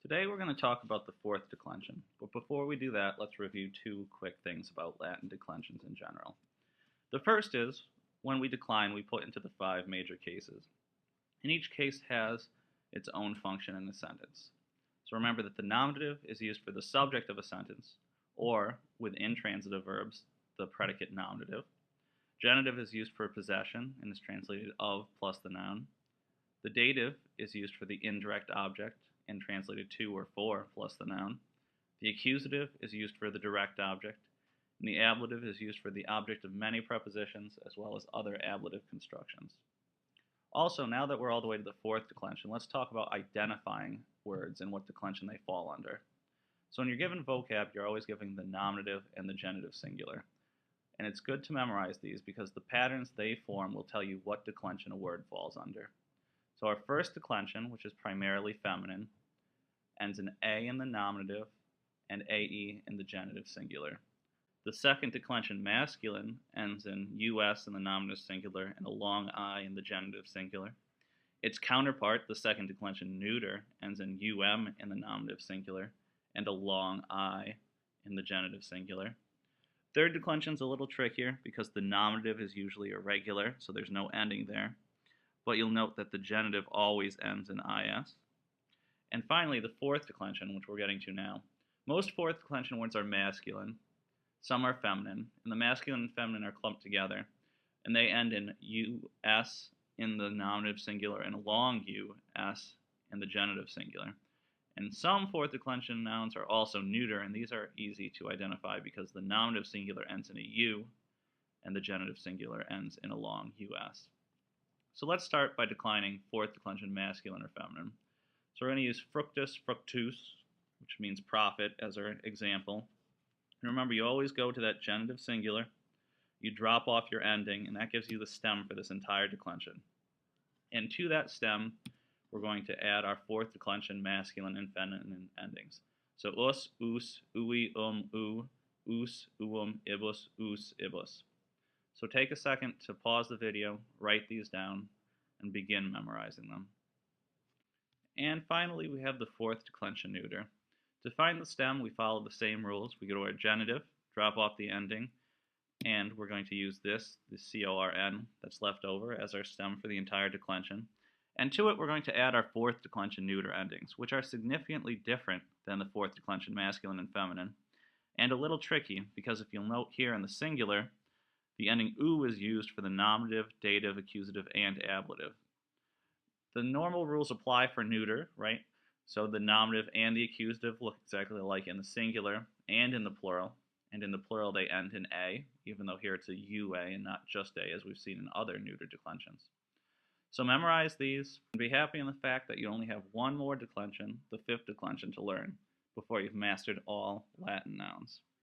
Today we're going to talk about the fourth declension, but before we do that, let's review two quick things about Latin declensions in general. The first is, when we decline, we put into the five major cases, and each case has its own function in the sentence. So remember that the nominative is used for the subject of a sentence, or, with intransitive verbs, the predicate nominative. Genitive is used for possession and is translated of plus the noun. The dative is used for the indirect object and translated to or for plus the noun. The accusative is used for the direct object, and the ablative is used for the object of many prepositions as well as other ablative constructions. Also, now that we're all the way to the fourth declension, let's talk about identifying words and what declension they fall under. So when you're given vocab, you're always giving the nominative and the genitive singular. And it's good to memorize these because the patterns they form will tell you what declension a word falls under. So our first declension, which is primarily feminine, ends in A in the nominative and AE in the genitive singular. The second declension, masculine, ends in US in the nominative singular and a long I in the genitive singular. Its counterpart, the second declension, neuter, ends in UM in the nominative singular and a long I in the genitive singular. Third declension is a little trickier because the nominative is usually irregular, so there's no ending there. But you'll note that the genitive always ends in IS. And finally, the fourth declension, which we're getting to now. Most fourth declension words are masculine, some are feminine, and the masculine and feminine are clumped together, and they end in US in the nominative singular and a long US in the genitive singular. And some fourth declension nouns are also neuter, and these are easy to identify because the nominative singular ends in a U, and the genitive singular ends in a long US. So let's start by declining fourth declension masculine or feminine. So we're going to use fructus, fructus, which means profit, as our example. And remember, you always go to that genitive singular, you drop off your ending, and that gives you the stem for this entire declension. And to that stem, we're going to add our fourth declension masculine and feminine endings. So us, ui, u, us, ibus, ibus. So take a second to pause the video, write these down, and begin memorizing them. And finally, we have the fourth declension neuter. To find the stem, we follow the same rules. We go to our genitive, drop off the ending, and we're going to use the CORN that's left over as our stem for the entire declension. And to it, we're going to add our fourth declension neuter endings, which are significantly different than the fourth declension masculine and feminine, and a little tricky, because if you'll note here in the singular, the ending "u" is used for the nominative, dative, accusative, and ablative. The normal rules apply for neuter, right? So the nominative and the accusative look exactly alike in the singular and in the plural. And in the plural, they end in A, even though here it's a UA and not just A, as we've seen in other neuter declensions. So memorize these and be happy in the fact that you only have one more declension, the fifth declension, to learn before you've mastered all Latin nouns.